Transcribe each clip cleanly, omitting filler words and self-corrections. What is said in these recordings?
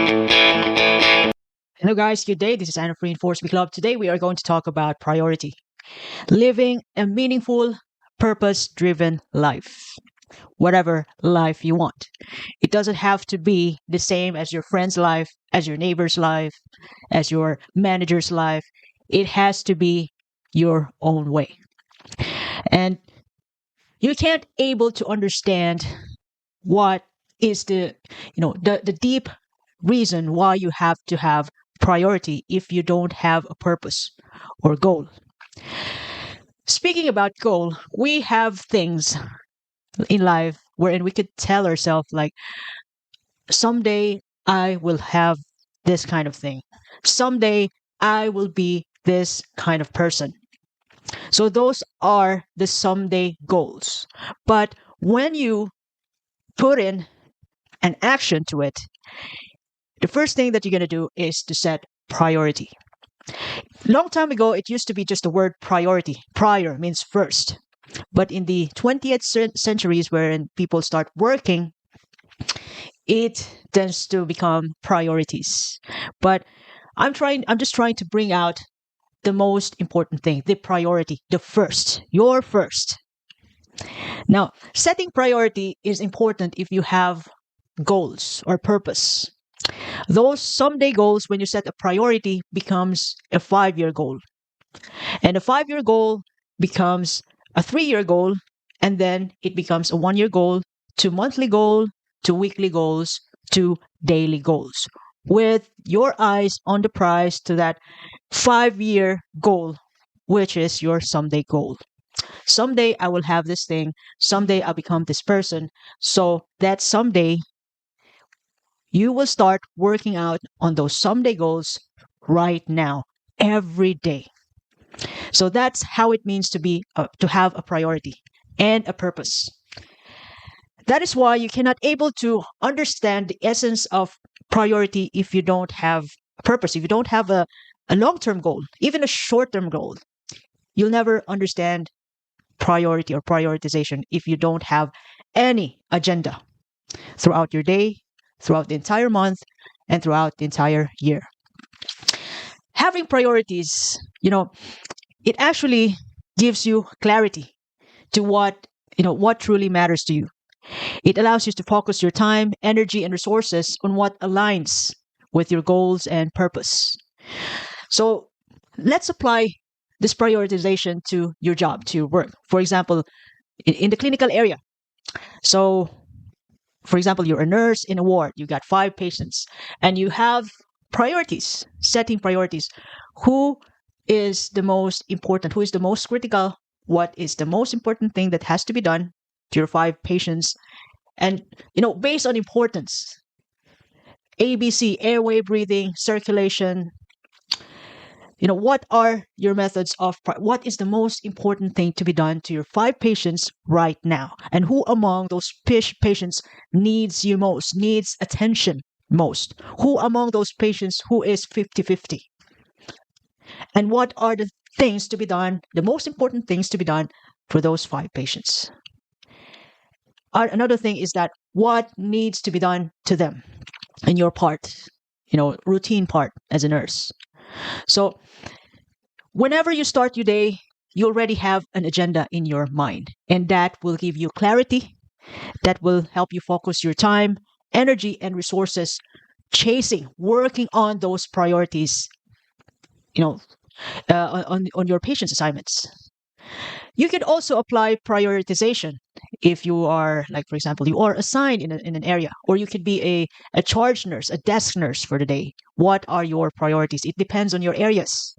Hello, guys. Good day. This is Anna Free Enforcement Club. Today, we are going to talk about priority, living a meaningful, purpose driven life, whatever life you want. It doesn't have to be the same as your friend's life, as your neighbor's life, as your manager's life. It has to be your own way. And you can't able to understand what is the deep reason why you have to have priority if you don't have a purpose or goal. Speaking about goal, we have things in life wherein we could tell ourselves like someday I will have this kind of thing. Someday I will be this kind of person. So those are the someday goals. But when you put in an action to it, the first thing that you're going to do is to set priority. Long time ago, it used to be just the word priority. Prior means first. But in the 20th centuries, wherein people start working, it tends to become priorities. But I'm just trying to bring out the most important thing, the priority, the first, your first. Now, setting priority is important if you have goals or purpose. Those someday goals, when you set a priority, becomes a 5-year goal. And a 5-year goal becomes a 3-year goal, and then it becomes a 1-year goal, to monthly goal, to weekly goals, to daily goals. With your eyes on the prize to that 5-year goal, which is your someday goal. Someday I will have this thing. Someday I'll become this person. So that someday you will start working out on those someday goals right now, every day. So that's how it means to have a priority and a purpose. That is why you cannot able to understand the essence of priority if you don't have a purpose, if you don't have a long-term goal, even a short-term goal. You'll never understand priority or prioritization if you don't have any agenda throughout your day, throughout the entire month, and throughout the entire year. Having priorities, it actually gives you clarity to what truly matters to you. It allows you to focus your time, energy, and resources on what aligns with your goals and purpose. So let's apply this prioritization to your job, to your work. For example, in the clinical area. So, for example, you're a nurse in a ward, you got 5 patients, and you have priorities, setting priorities. Who is the most important? Who is the most critical? What is the most important thing that has to be done to your 5 patients? And, based on importance, ABC, airway, breathing, circulation, what are your methods of what is the most important thing to be done to your 5 patients right now, and who among those patients needs you most, needs attention most, who among those patients who is 50-50, and what are the things to be done, the most important things to be done for those 5 patients. Another thing is that what needs to be done to them in your part, routine part as a nurse. So whenever you start your day, you already have an agenda in your mind, and that will give you clarity. That will help you focus your time, energy, and resources working on those priorities, on your patient's assignments. You can also apply prioritization if you are, like, for example, you are assigned in an area, or you could be a charge nurse, a desk nurse for the day. What are your priorities? It depends on your areas.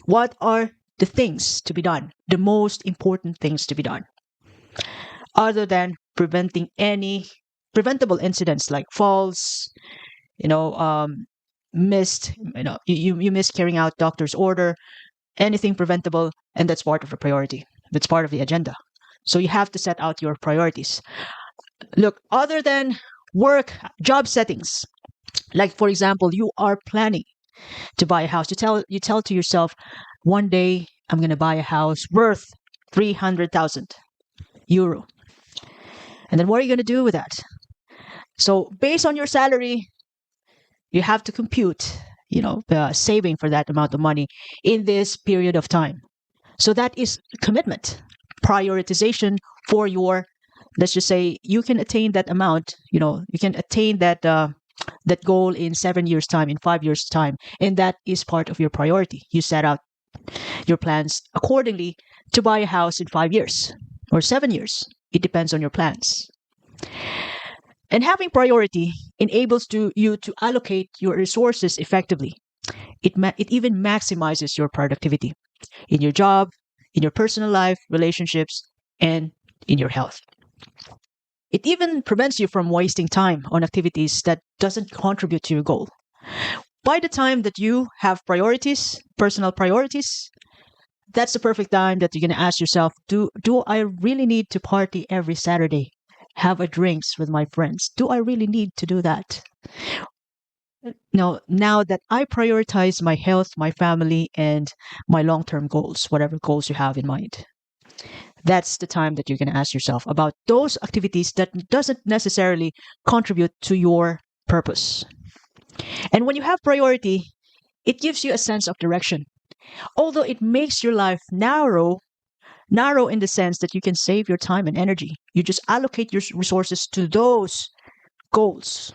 What are the things to be done, the most important things to be done, other than preventing any preventable incidents like falls, missed, you miss carrying out doctor's order, anything preventable, and that's part of the priority. That's part of the agenda. So you have to set out your priorities. Look, other than work, job settings, like, for example, you are planning to buy a house. You tell to yourself, one day I'm going to buy a house worth 300,000 euro. And then what are you going to do with that? So based on your salary, You have to compute, saving for that amount of money in this period of time. So that is commitment, prioritization for your, let's just say you can attain that amount, you can attain that goal in 7 years time, in 5 years time, and that is part of your priority. You set out your plans accordingly to buy a house in 5 years or 7 years. It depends on your plans. And having priority enables you to allocate your resources effectively. It even maximizes your productivity in your job, in your personal life, relationships, and in your health. It even prevents you from wasting time on activities that doesn't contribute to your goal. By the time that you have priorities, personal priorities, that's the perfect time that you're going to ask yourself, do I really need to party every Saturday? Have a drinks with my friends? Do I really need to do that? No, now that I prioritize my health, my family, and my long-term goals, whatever goals you have in mind, that's the time that you're going to ask yourself about those activities that doesn't necessarily contribute to your purpose. And when you have priority, it gives you a sense of direction. Although it makes your life narrow in the sense that you can save your time and energy. You just allocate your resources to those goals,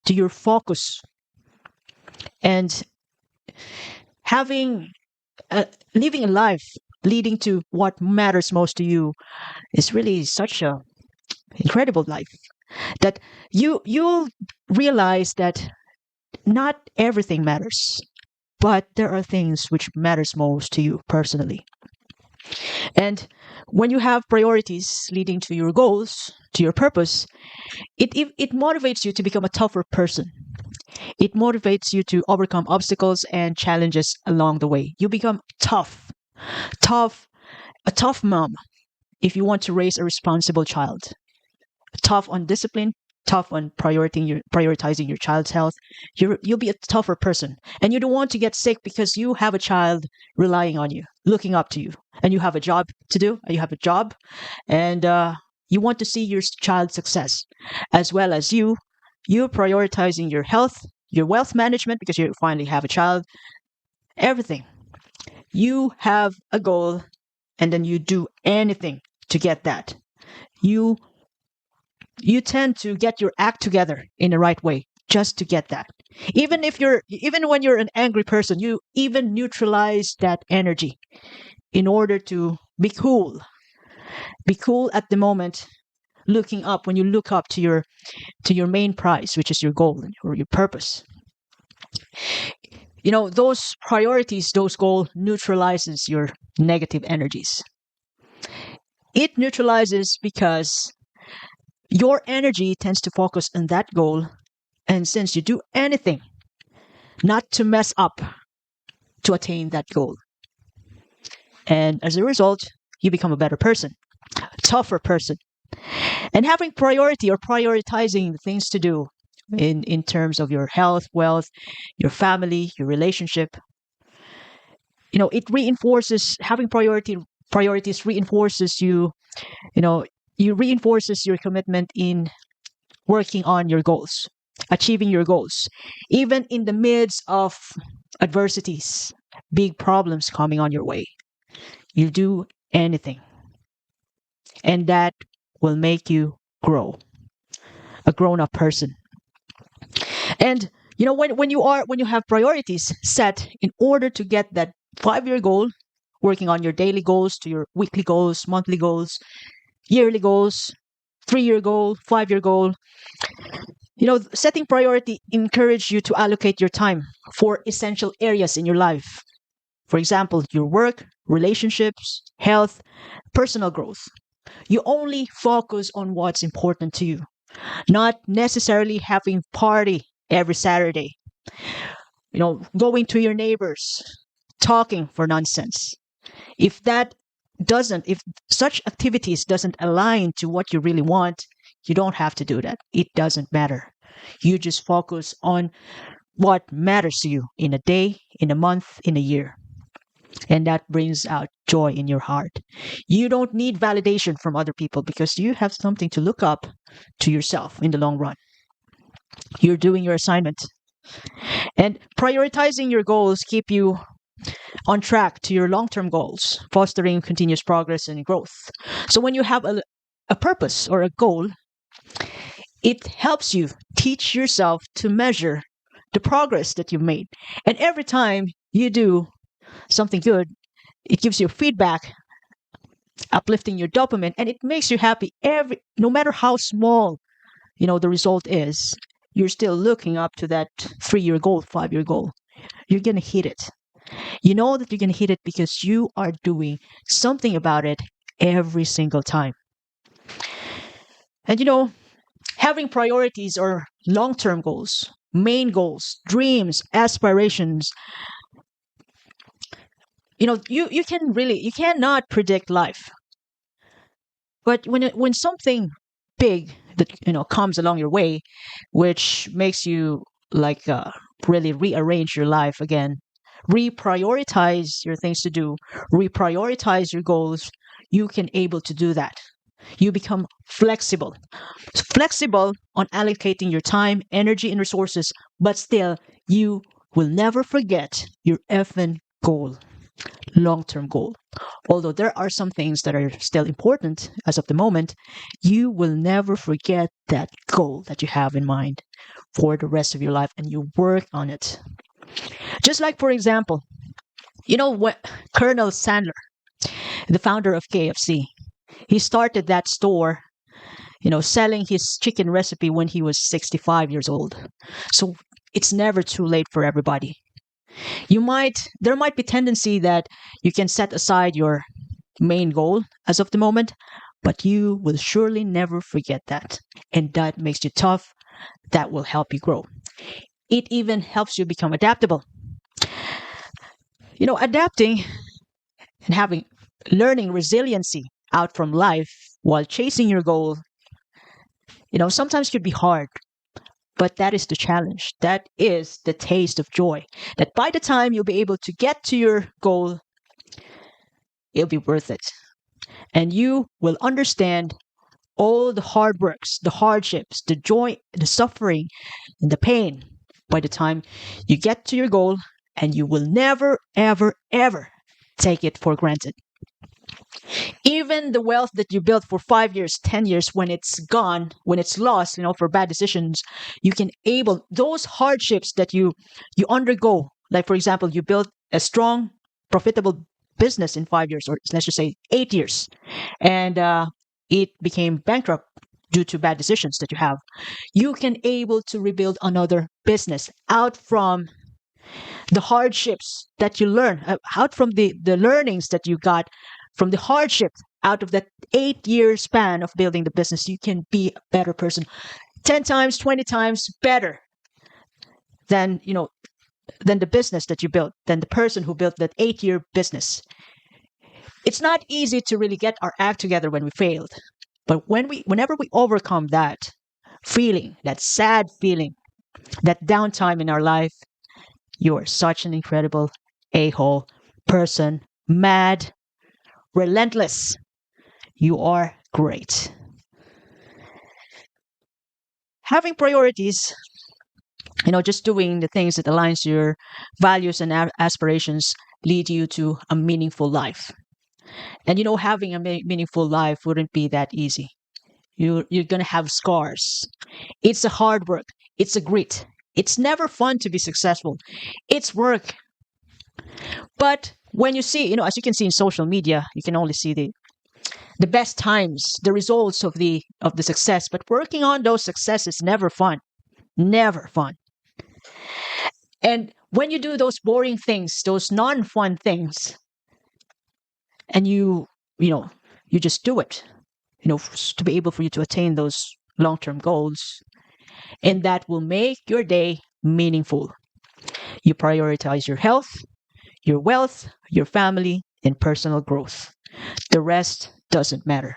to your focus. And having living a life leading to what matters most to you is really such a incredible life that you'll realize that not everything matters, but there are things which matters most to you personally. And when you have priorities leading to your goals, to your purpose, it motivates you to become a tougher person. It motivates you to overcome obstacles and challenges along the way. You become tough, a tough mom if you want to raise a responsible child. Tough on discipline, tough on prioritizing your child's health. You'll be a tougher person, and you don't want to get sick because you have a child relying on you, looking up to you, and you have a job to do. You have a job, and you want to see your child's success, as well as you prioritizing your health, your wealth management because you finally have a child. Everything. You have a goal, and then you do anything to get that. You tend to get your act together in the right way just to get that. Even when you're an angry person, you even neutralize that energy in order to be cool. Be cool at the moment, looking up when you look up to your main prize, which is your goal or your purpose. Those priorities, those goals neutralizes your negative energies. It neutralizes because your energy tends to focus on that goal, and since you do anything not to mess up to attain that goal, and as a result, you become a better person, a tougher person. And having priority or prioritizing the things to do in terms of your health, wealth, your family, your relationship, it reinforces having priorities reinforces you reinforces your commitment in working on your goals, achieving your goals, even in the midst of adversities, big problems coming on your way. You do anything, and that will make you grow, a grown-up person. And when you have priorities set in order to get that 5-year goal, working on your daily goals to your weekly goals, monthly goals, yearly goals, 3-year goal, 5-year goal. Setting priority encourage you to allocate your time for essential areas in your life. For example, your work, relationships, health, personal growth. You only focus on what's important to you, not necessarily having party every Saturday. Going to your neighbors, talking for nonsense. If such activities doesn't align to what you really want, you don't have to do that. It doesn't matter. You just focus on what matters to you in a day, in a month, in a year. And that brings out joy in your heart. You don't need validation from other people because you have something to look up to yourself in the long run. You're doing your assignment. And prioritizing your goals keep you on track to your long-term goals, fostering continuous progress and growth. So when you have a purpose or a goal, it helps you teach yourself to measure the progress that you've made. And every time you do something good, it gives you feedback, uplifting your dopamine, and it makes you happy every no matter how small, the result is. You're still looking up to that 3-year goal, 5-year goal. You're going to hit it. You know that you're going to hit it because you are doing something about it every single time. And having priorities or long-term goals, main goals, dreams, aspirations, you cannot predict life. But when something big that comes along your way, which makes you like really rearrange your life again, reprioritize your things to do, reprioritize your goals, you can able to do that. You become flexible on allocating your time, energy, and resources, but still, you will never forget your effing goal, long term goal. Although there are some things that are still important as of the moment, you will never forget that goal that you have in mind for the rest of your life and you work on it. Just like, for example, what Colonel Sandler, the founder of KFC, he started that store selling his chicken recipe when he was 65 years old. So it's never too late for everybody. There might be tendency that you can set aside your main goal as of the moment, but you will surely never forget that. And that makes you tough. That will help you grow. It even helps you become adaptable. Adapting and learning resiliency out from life while chasing your goal, sometimes could be hard. But that is the challenge. That is the taste of joy. That by the time you'll be able to get to your goal, it'll be worth it. And you will understand all the hard works, the hardships, the joy, the suffering, and the pain by the time you get to your goal, and you will never, ever, ever take it for granted. Even the wealth that you built for 5 years, 10 years, when it's gone, when it's lost, for bad decisions, you can those hardships that you undergo, like for example, you built a strong, profitable business in 5 years, or let's just say 8 years, and it became bankrupt due to bad decisions that you have. You can able to rebuild another business out from the hardships that you learn, out from the learnings that you got from the hardship. Out of that 8-year span of building the business, you can be a better person, 10 times, 20 times better than than the business that you built, than the person who built that 8-year business. It's not easy to really get our act together when we failed, but whenever we overcome that feeling, that sad feeling, that downtime in our life, you are such an incredible a-hole person, mad, relentless. You are great. Having priorities, just doing the things that aligns your values and aspirations lead you to a meaningful life. And having a meaningful life wouldn't be that easy. You're going to have scars. It's a hard work. It's a grit. It's never fun to be successful. It's work. But when you see, as you can see in social media, you can only see the best times, the results of the success. But working on those successes never fun. Never fun. And when you do those boring things, those non-fun things, and you just do it, to be able for you to attain those long-term goals, and that will make your day meaningful. You prioritize your health, your wealth, your family, and personal growth. The rest doesn't matter.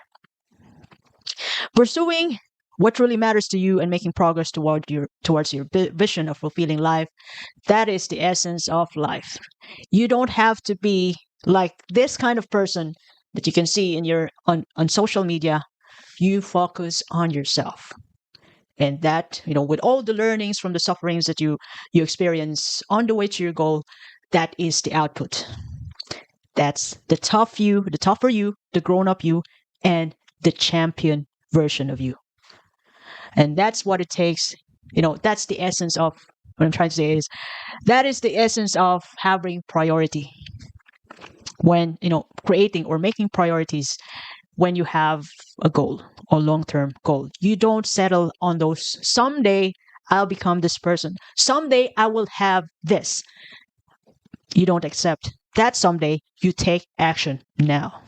Pursuing what truly matters to you and making progress towards your vision of fulfilling life, that is the essence of life. You don't have to be like this kind of person that you can see on social media. You focus on yourself. And that, with all the learnings from the sufferings that you experience on the way to your goal, that is the output. That's the tougher you, the grown up you, and the champion version of you. And that's what it takes. That's the essence of what I'm trying to say is that is the essence of having priority when, creating or making priorities when you have a goal or long-term goal. You don't settle on those someday I'll become this person. Someday I will have this. You don't accept that someday. You take action now.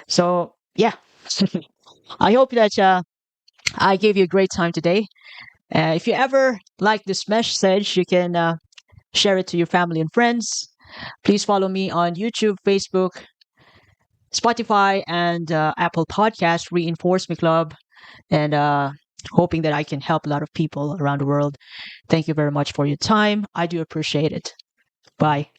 So, yeah. I hope that I gave you a great time today. If you ever like this message, you can share it to your family and friends. Please follow me on YouTube, Facebook, Spotify, and Apple Podcast. Reinforce Me Club, and hoping that I can help a lot of people around the world. Thank you very much for your time. I do appreciate it. Bye.